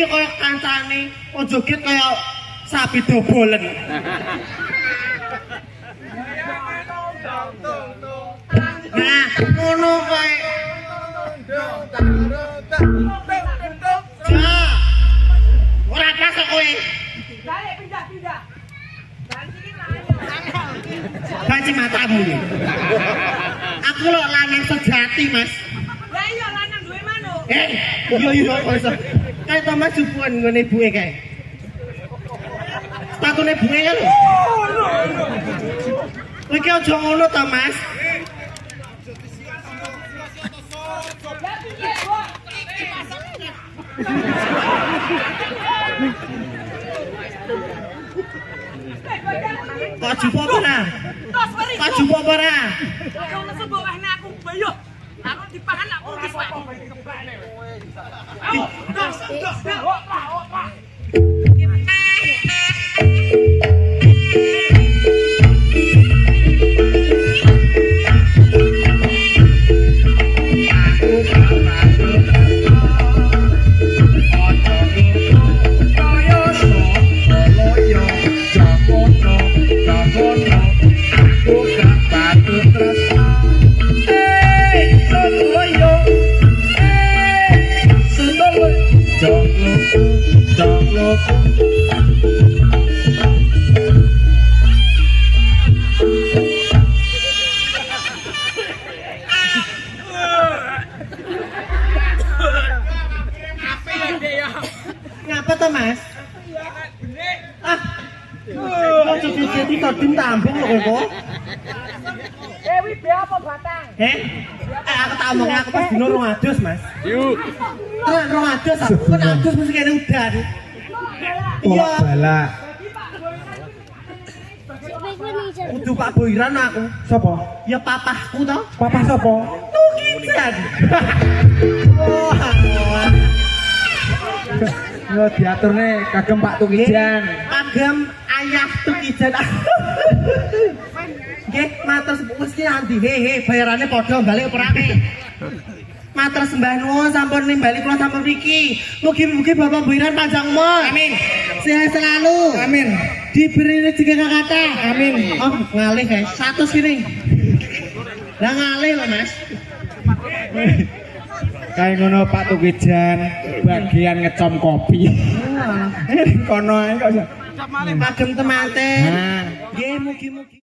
kaya kancane, kok joget kaya sapi dobolen. Nah, ngono kae. Ja. Ora pas kok kowe. Balik pindah. Banci matamu iki. Aku lho lanang sejati, Mas. Lah iya lanang duwe manuk. Iya kok iso. Kae to Mas jupuan ngene ibuke kae. Statune ibuke kan lho. Iki aja ngono to, Mas. Kok jupo apa ora? Kok jupo apa ora? Kok nesu bawahne aku bayo. Aku dipangan aku wis wae. Ngapa to, Mas? Kok jadi todin tambung lho kok. Dewi be apa batang? Aku tak omongnya aku pas dino 200, Mas. Yuk. Tenan 200 aku kan adus mesti kene udan. Iya. Balak. Kudu Pak Boiran aku. Sopo? Ya papahku to. Papa sopo? Tukijan. Yo diaturne kagem Pak Tukijan. Kagem ayah Tukijan. Nggih, matur mesti andi hehe bayarane padha balik apa rame. Matur sembah nuwun sampun nimbali kula sampun mriki. Mugi-mugi Bapak Boiran panjang umur. Amin. Sehat selalu. Amin. Diberi rezeki kang kathah. Amin. Oh, ngalih guys. 100 kene. Lah ngalih lho, Mas. Kayak ngono Pak Tukijan bagian ngecom kopi. Kono ae kok. Kagem temanten. Nah. Nggih, mugi-mugi.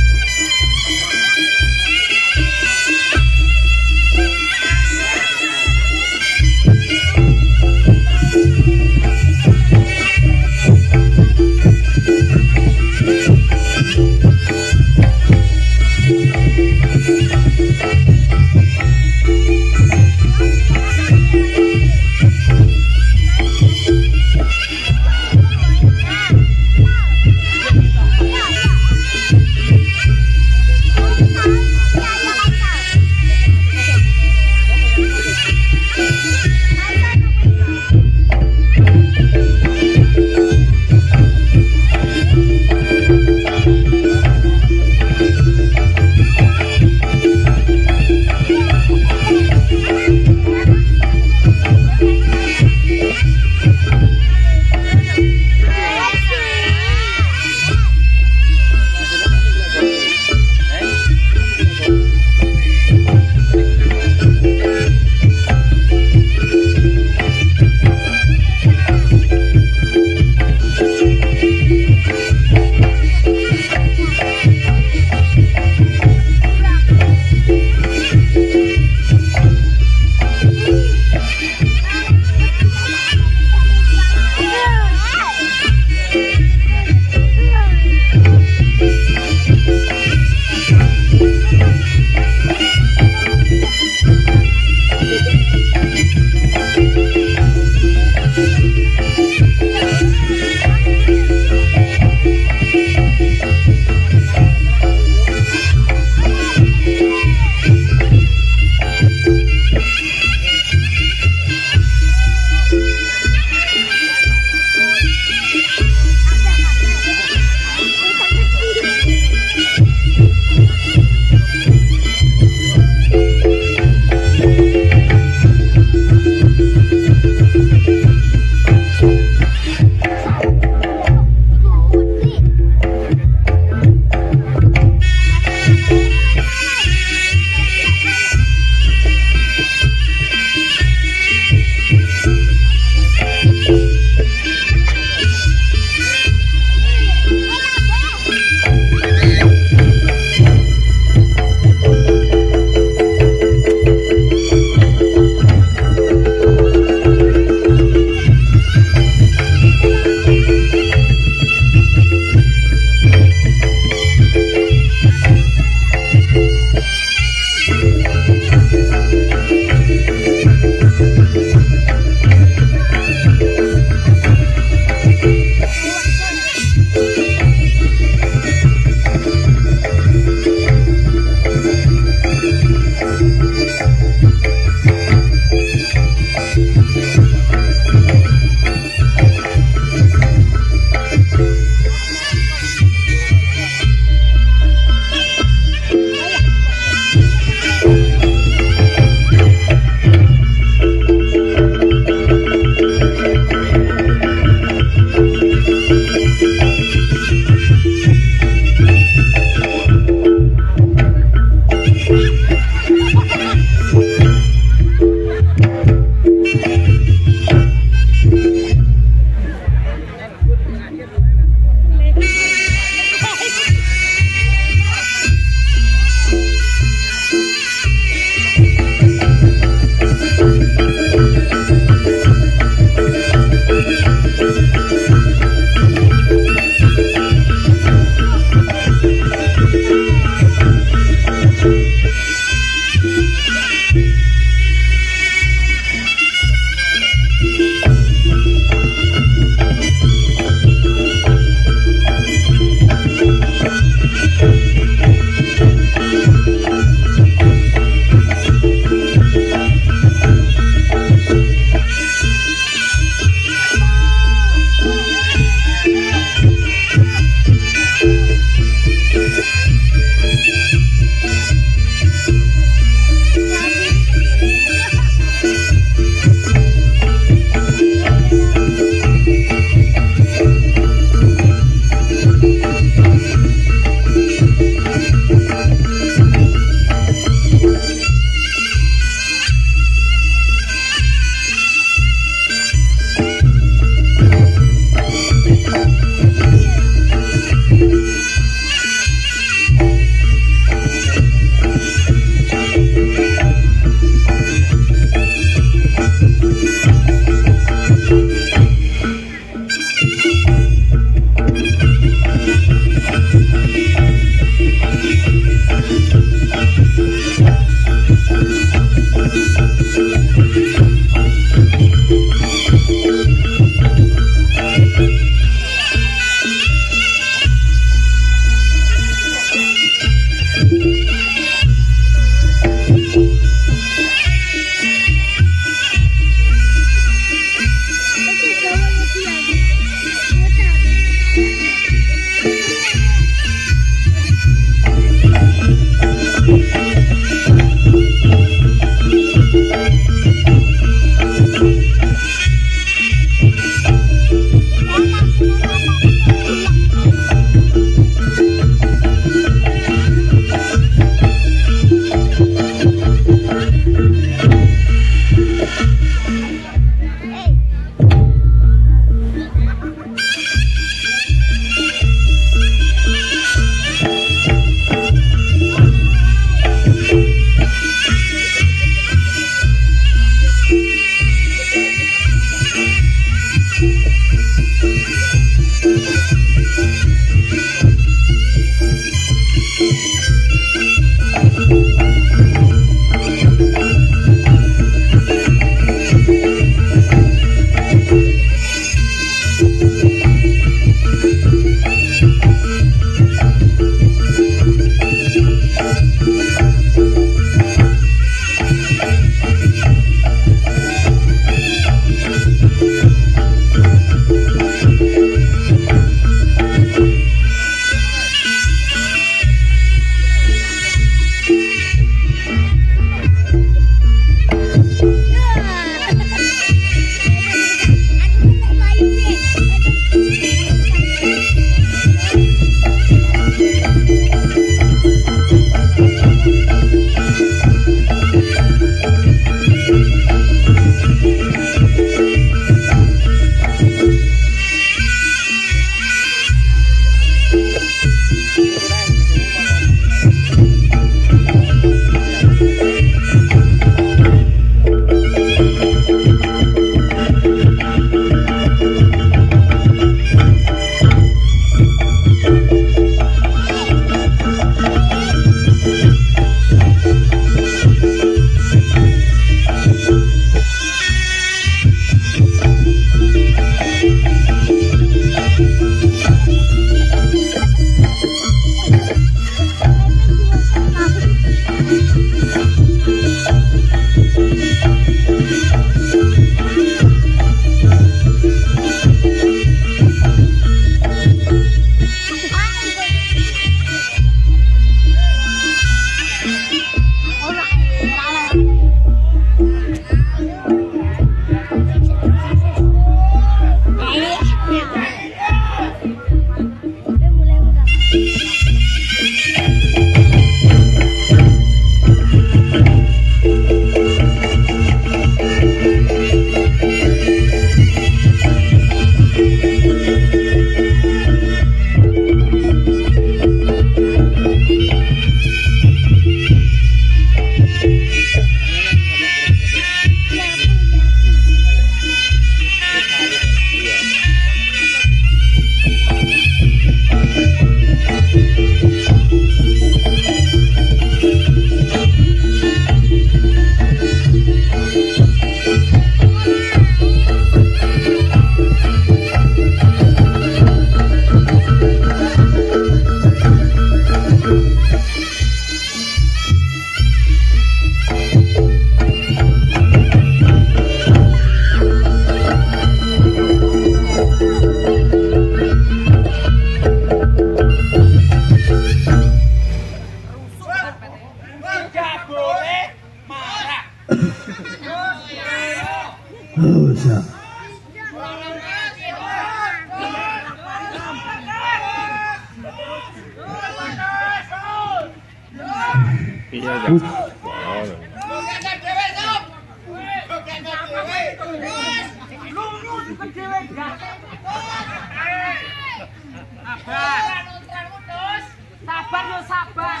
Sabar yo sabar.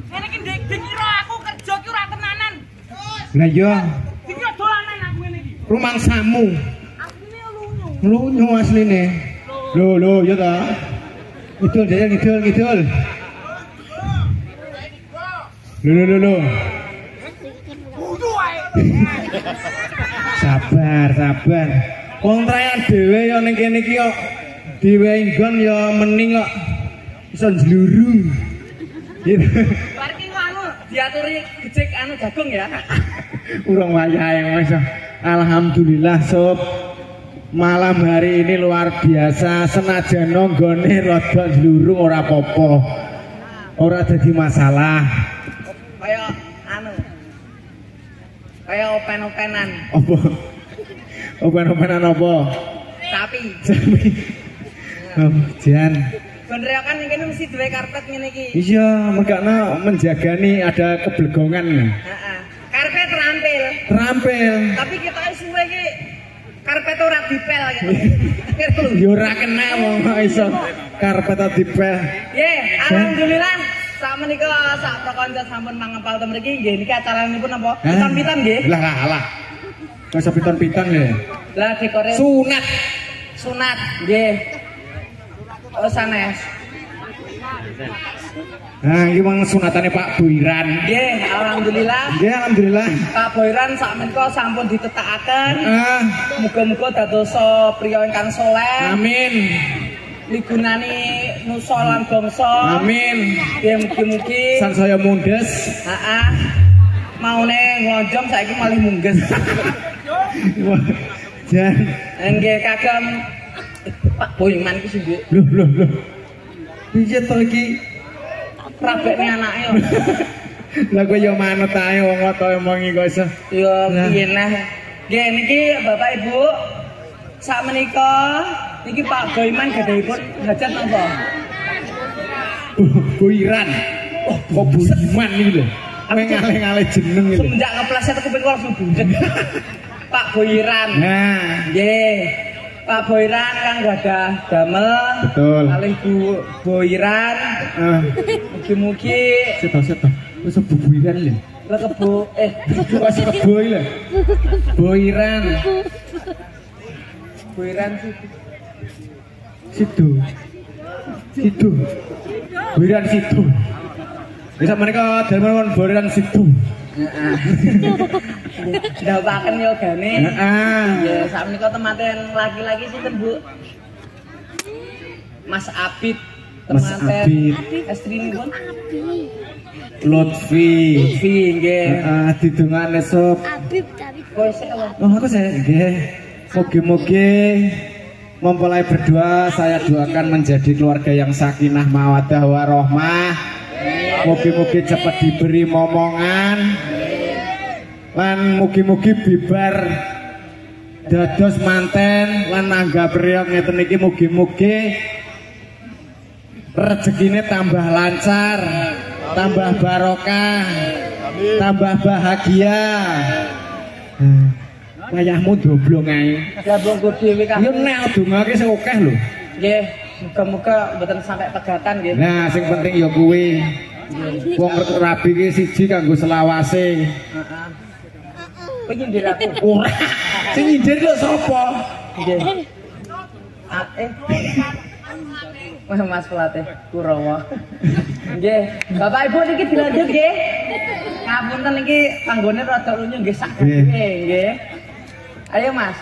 Ngene iki ndek-ndek kira aku kerja ki ora tenanan. Lah iya. Iki dolanan aku ngene iki. Rumangsamu. Asline lunyu. Lunyu asline. Lho ya ta. Ngidul dhewe ngidul. Lho. Kudu wae. Sabar. Wong trayan dhewe ya ning kene iki kok diwehi nggon ya mening kok iso njlurung. Bar ki anu diaturi gecek anu jagung ya. Urung wayahe wis. Alhamdulillah sob. Malam hari ini luar biasa, senajan nggone rada njlurung ora apa-apa. Ora dadi masalah. Kaya anu. Kaya open-openan. Apa? Open-openan apa? Sapi. Oh, Jan. Bener ya kan iki mesti duwe karpet ngene iki. Iya, mergana menjagani ada keblegongan. Heeh. Karpet Terampil. Tapi kita suwe iki karpet ora dipel gitu. Ya ora kena wong kok iso karpet dipel. Nggih, alhamdulillah sakmenika sak prakanca sampun mangepal ten mriki nggih niki acaranipun apa? Pitan-pitan nggih. Lah. Kok iso pitan-pitan ya? Lah dekore sunat nggih. Oh sanes. Nah, iki mang sunatane Pak Boiran. Nggih, alhamdulillah. Nggih, alhamdulillah. Pak Boiran sakmenika sampun ditetakaken. Muga-muga dadosa priya ingkang saleh. Amin. Migunani nusa lan bangsa. Amin. Nggih mugi-mugi Sansaya mundes. Heeh. Maune nglonjong saiki malih mungges. Jan. Nggih kagem Pak Boyman iki sing nggih. Loh. Piye to iki? Prabekne anake yo. Lah kok yo manut ae wong kok omongi kok iso. Yo piye nah. Nggih niki Bapak Ibu sakmenika niki Pak Boyman gadahipun hajat napa? Boiran. Oh, kok Boyman iki lho. Ngale-ngale jeneng iki. Semenjak ngepleset kuping kula langsung bundhet. Pak Boiran. Nah, nggih. Pak Boiran kang gadah damel. Betul. Kalih Bu Boiran. Mugi-mugi seto. Wis Boiran lho. Lah kebo Kok kebo iki lho. Boiran. Boiran Situ. Boiran situ. Bisa mereka dalem boiran situ. Heeh. Ndawaken yogane. Heeh. Ya sakmenika tematen laki-laki sinten, Bu? Mas Abid. Mas Tematen Abid. estrinipun. Lutfi. Lutfi nggih. Heeh, didongane Sob. Habib David. Oh, aku saya nggih. Mugi-mugi mempelai berdua saya doakan menjadi keluarga yang sakinah mawaddah warahmah. Mugi-mugi cepat diberi momongan. Lan mugi-mugi bibar dados manten lan nanggap priya ngeten iki mugi-mugi rezekine tambah lancar, tambah barokah, tambah bahagia. Wayahmu doblong ae. Doblong dhewe kan. Yo nek dongake sing akeh lho. Nggih, muga-muga mboten sampai pegatan nggih. Nah, sing penting ya kuwi. Wong rabi ki siji kanggo selawase. Heeh. Kowe nyindir aku. Ora. Sing nyindir lho sapa? Nggih. Wah Mas Pelatih Kurawa. Nggih, Bapak Ibu niki dilanjut nggih. Ngapunten niki panggone rada lunyu nggih sak nggih. Ayo Mas.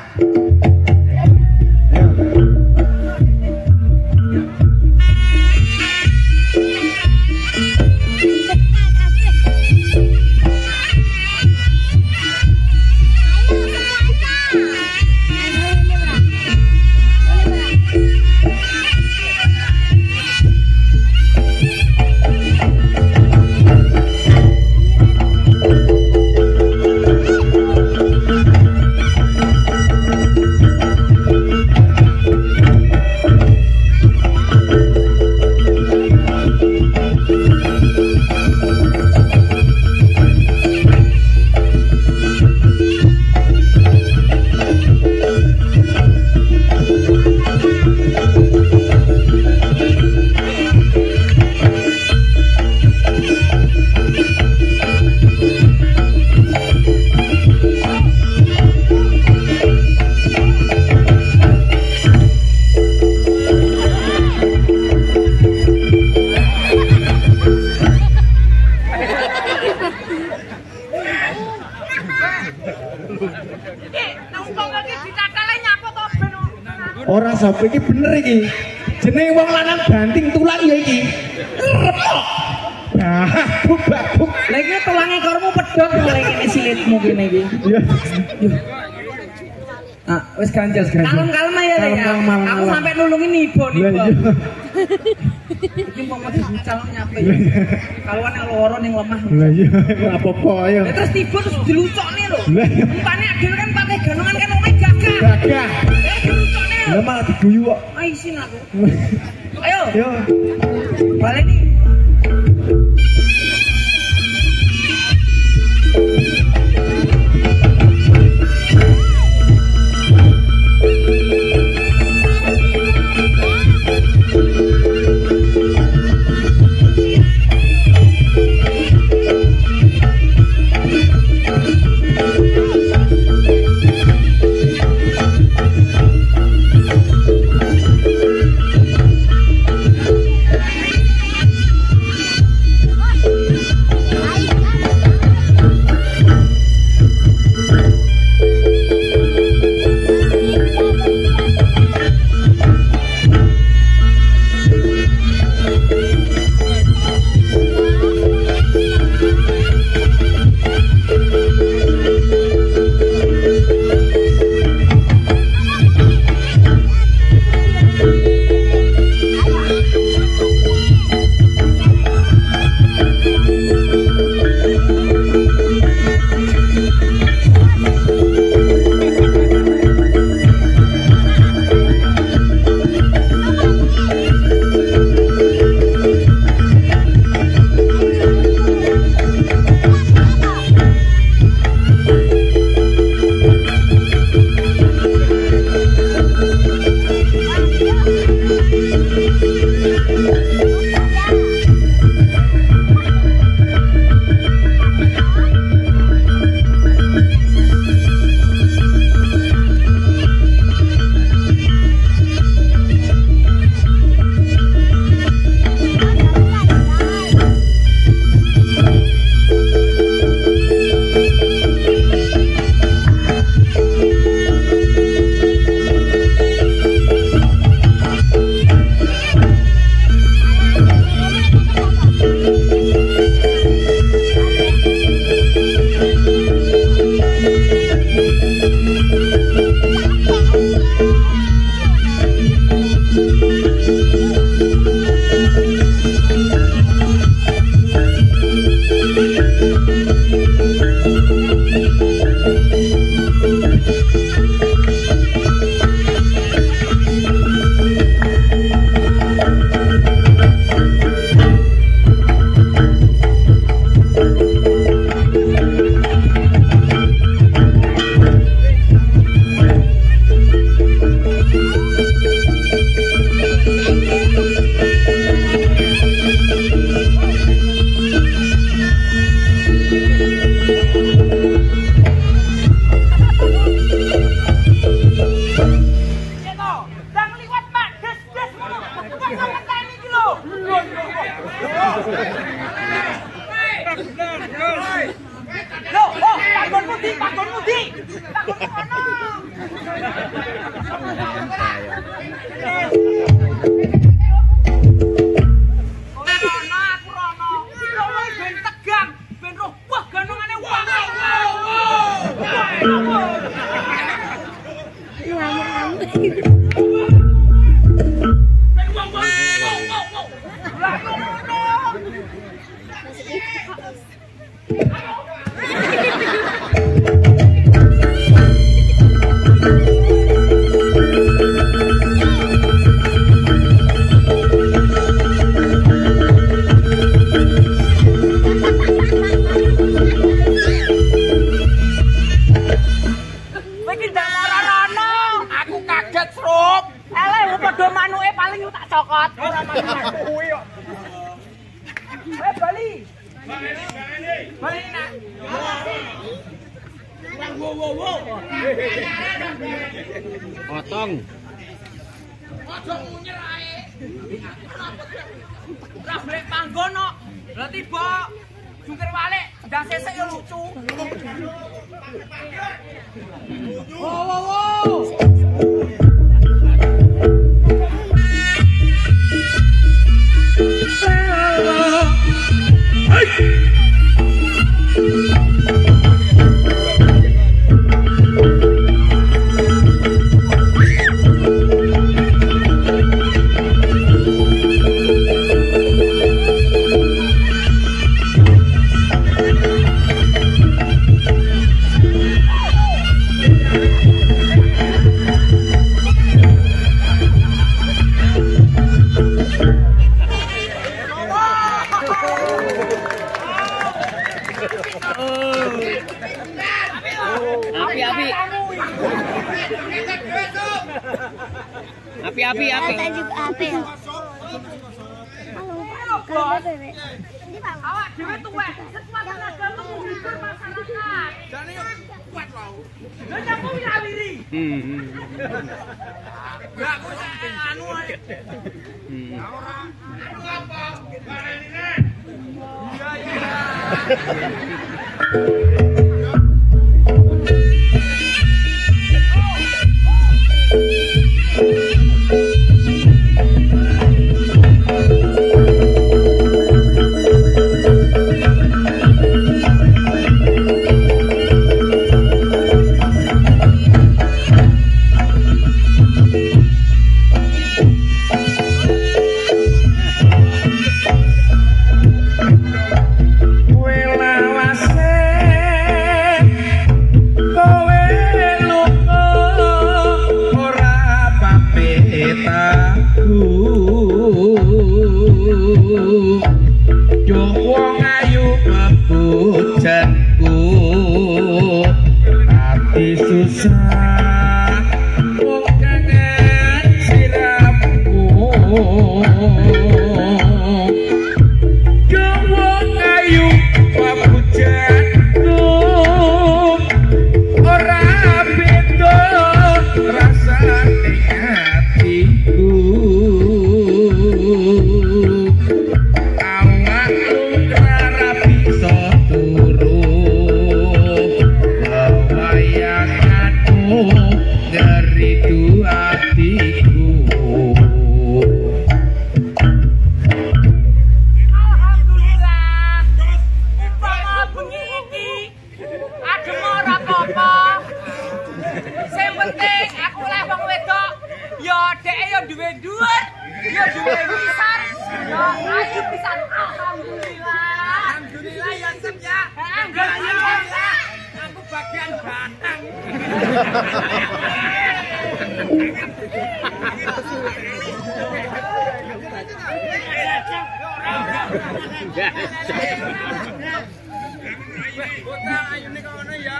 Ora sapa iki bener iki. Jenenge wong lanang banting tulang ya iki. Repok. Nah, buk. Lah iki tulange kormu pedhot mulai ngene silitmu kene iki. Iya. Ah, wis ganjel. Kalem-kalem ya, ya. Aku sampai nulungin ibu nih, Lah iya. Iki mau mati calon nyampe ya. Kaluan yang loro ning lemah. Lah iya, apa-apa ayo. Terus tiba terus dilucokne lho. Lah iya. Umpane adil kan pateh ganongan kan omahe gagah. Gagah. Dilucokne lho. Lah malah diguyu kok. Ayo isin aku. Ayo. Yo. Balik nih. mudi, panggon mudi. Panggon kono. Rono aku rono. Rono ben tegang, ben roh wah ganongane wah. Cokot ora mangan kuwi kok. Bali. Bali nak. Wo. Potong. Aja munyer ae. Ora blek panggon kok. Lah tiba jungkir balik, ndak sesek yo lucu. Wo. Api. Awak dhewe tuwek, sekuat tenaga menghibur masyarakat. Jane yo kuat wae. Lah nyapu wilawiri. Enggak kok anu ae. Ora. Apa? Barenine. Iya.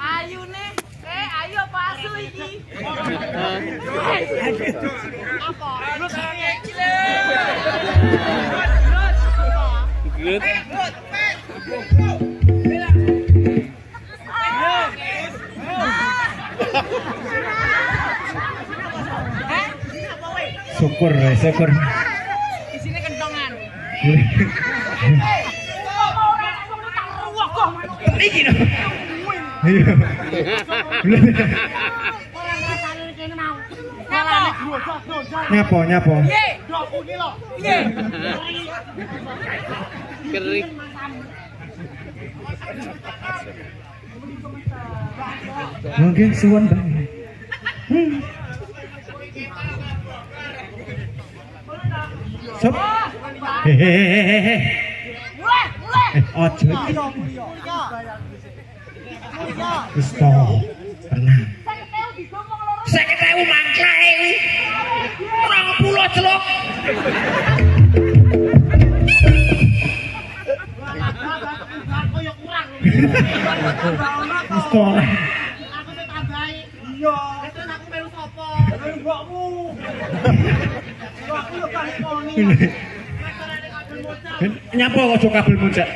Ayune, ayo apa asu iki? Apa? Good. Syukur. Isine kentongan. Iki Iya. Nyapo. Kering. Mungkin suwon Bang. Sob. Hehehe. Ojo. Wis to. Tenang. 50.000 mangklek. 20 celuk. Wis to. Aku tambahi. Iya. Terus aku melu sapa? Mbokmu. Aku yo kan koni. Nyapa ojo kabel muncak.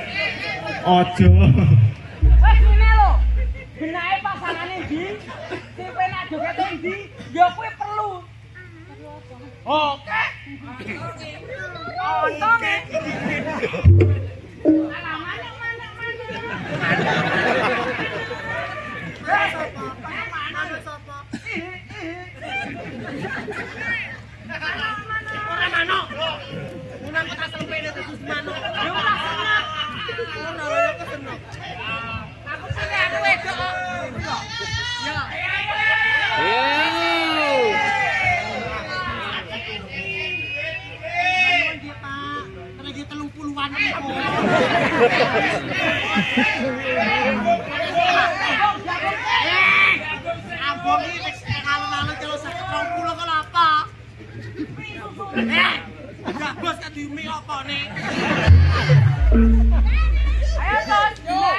Ojo. Wes ngene lho. Benake pasangane ndi? Tipe nak jogete ndi? Ya kuwi perlu. Oke. Ontonge. Alamane mana. Ora manuk. Unang kota selempene terus manuk. Ya ora seneng. Ono ya kesenok. Aku sing aku wedok kok. Ya. Lagi 30-an niku. Abang iki wis alon-alon karo 120 kok apa? Ya bos tak diumi apa nih? Ayo Bos, ayo.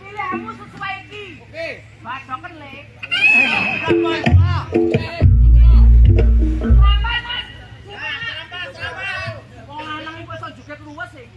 Pilihmu sesuai iki. Oke. Badoken le. Wong lanang iki iso joget luwes iki.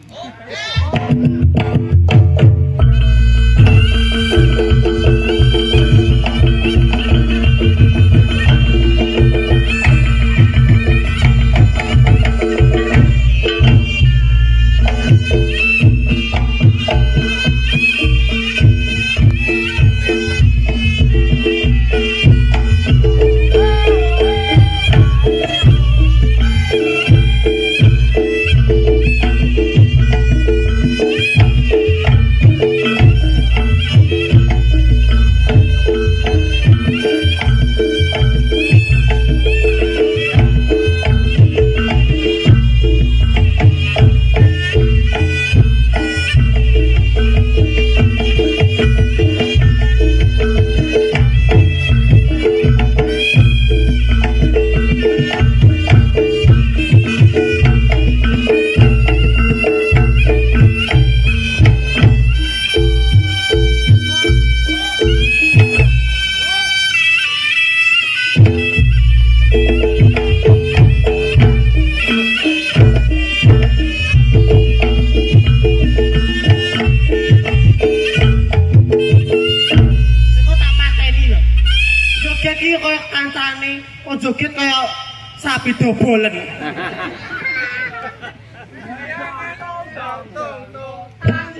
Joget kayak sapi dobolen.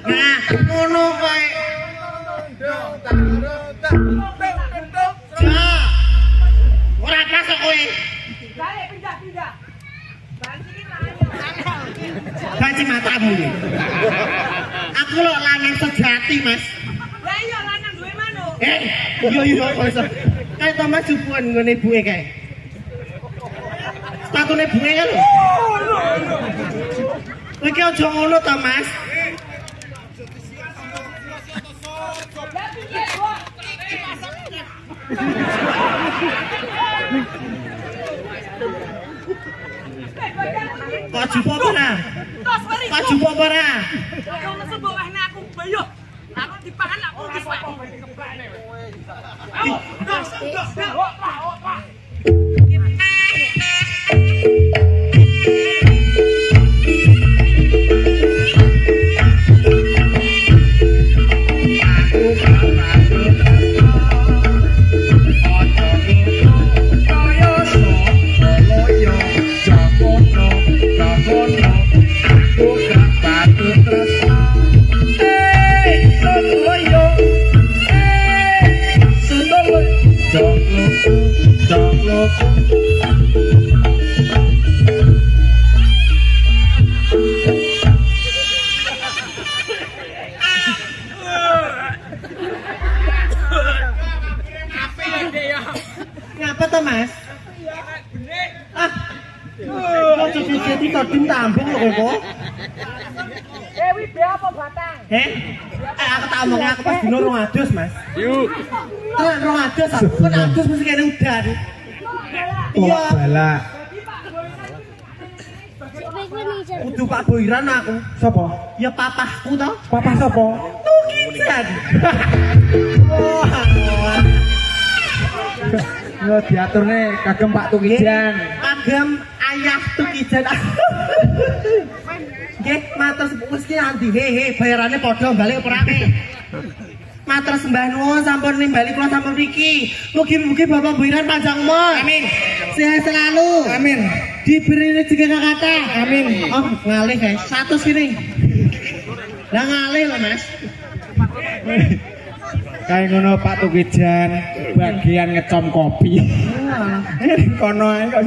Nah, ngono kae. Ja. Ora masuk kowe. Balik pindah. Banci matamu iki. Aku lho lanang sejati, Mas. Lah iya lanang duwe manuk. Iya kok. Kae Thomas jupuan ngene ibuke kae. Statune bunge kan lho. Iki aja ngono ta, Mas. Ya piye, Kok? Kok jupo apa ora? Kok jupo apa ora? Kok nesu bawahne aku bayo. Aku dipangan aku wis wae. Hey, Jadi kodim tambung lho kok. Dewi be apa batang? Aku tak omongin aku pas dino 200, Mas. Yuk. Tenan 200 aku kan adus mesti kene udan. Iya. Bala. Kudu Pak Boiran aku. Sopo? Ya papahku to. Papa sopo? Tukijan. Oh, Yo diaturne kagem Pak Tukijan. kagem ayah Tukijan. Nggih, matur mesti andi he bayarane padha balik operane. Matur sembah nuwun sampun nimbali kula sampun mriki. Mugi-mugi Bapak Boiran panjang umur. Amin. Sehat selalu. Amin. Diberi rezeki kata. Amin. Oh, ngalih guys. 100 kene. Lah ngalih lho, Mas. Kayak ngono Pak Tukijan bagian ngecom kopi. Kono ae kok.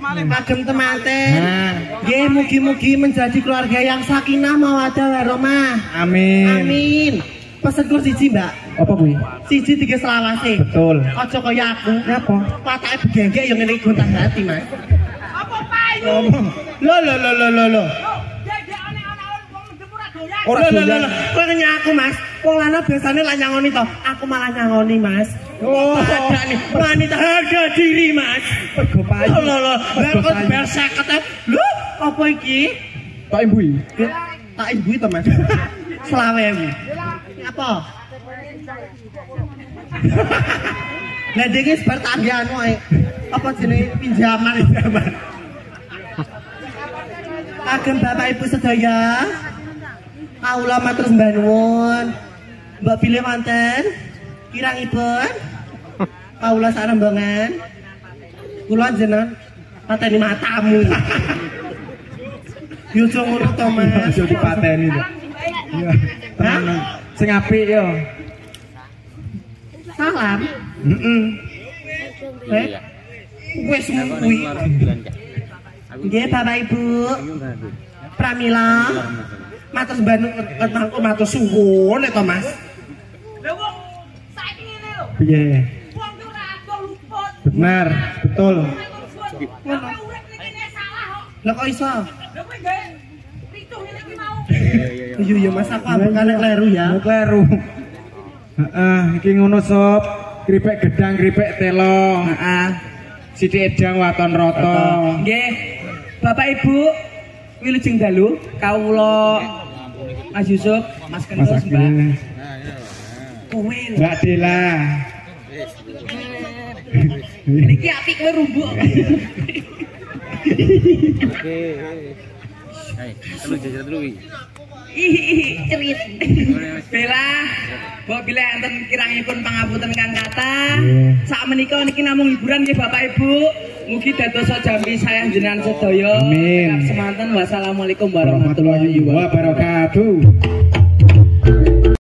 Kagem temanten. Nah. Nggih, mugi-mugi menjadi keluarga yang sakinah mawaddah warahmah. Amin. Amin. Pesen kur siji, Mbak. Apa kuwi? Siji 3 selawase. Betul. Aja kaya aku. Apa? Patake begengek yang ngene gonta hati, Mas. Apa payu? Ngomong. Lho. Dek ana-ana wong jemur doyan. Ora doyan. Kok nanya aku, Mas? Wong lanang biasane lah nyangoni to. Aku malah nyangoni, Mas. Oh, ada nih wanita harga diri, Mas. Rego payu. Lho. Lah kok bar 50. Lho, apa iki? Pak Ibu. Tak ibu to, Mas. 20.000. Apa? Lah dene bar tak anu ae. Apa jenenge pinjaman. Kagem Bapak Ibu sedaya, kawula matur sembah nuwun. Mbak pilih wonten kirangipun kawula sarembongan. Kula jenengan pateni matamu. Yo aja ngono to, Mas. Aja dipateni to. Iya. Tenan. Sing apik yo. Salam. Wes kuwi. Nggih Bapak Ibu. Pramila. Matur sembah nuwun matur suwun to, Mas. Lha wong saiki ngene lho. Piye? Wong ki ora ado luput. Benar, betul. Ngono. Urip iki salah kok. Lah kok iso? Lha kowe gawe ricuh ngene iki mau. Iya Mas, aku ambekane kleru ya. Kleru. Heeh, iki ngono sob. Kripek gedang, kripek telo. Heeh. Sithik edang waton rata. Nggih. Bapak Ibu, wilujeng dalu kawula Mas Yusuf, Mas Kendus, Mas Mbak. Agil. Kowe lho. Mbak Dela. Niki apik kowe rumbuk. Terus jajan dulu. Ih, cerit. Bella, mbok bilih enten kirangipun pangapunten kang kathah. Sak menika niki namung hiburan nggih Bapak Ibu. Mugi dados jambi sayang jenengan sedaya. Amin. Semanten wassalamualaikum warahmatullahi wabarakatuh. Wabarakatuh.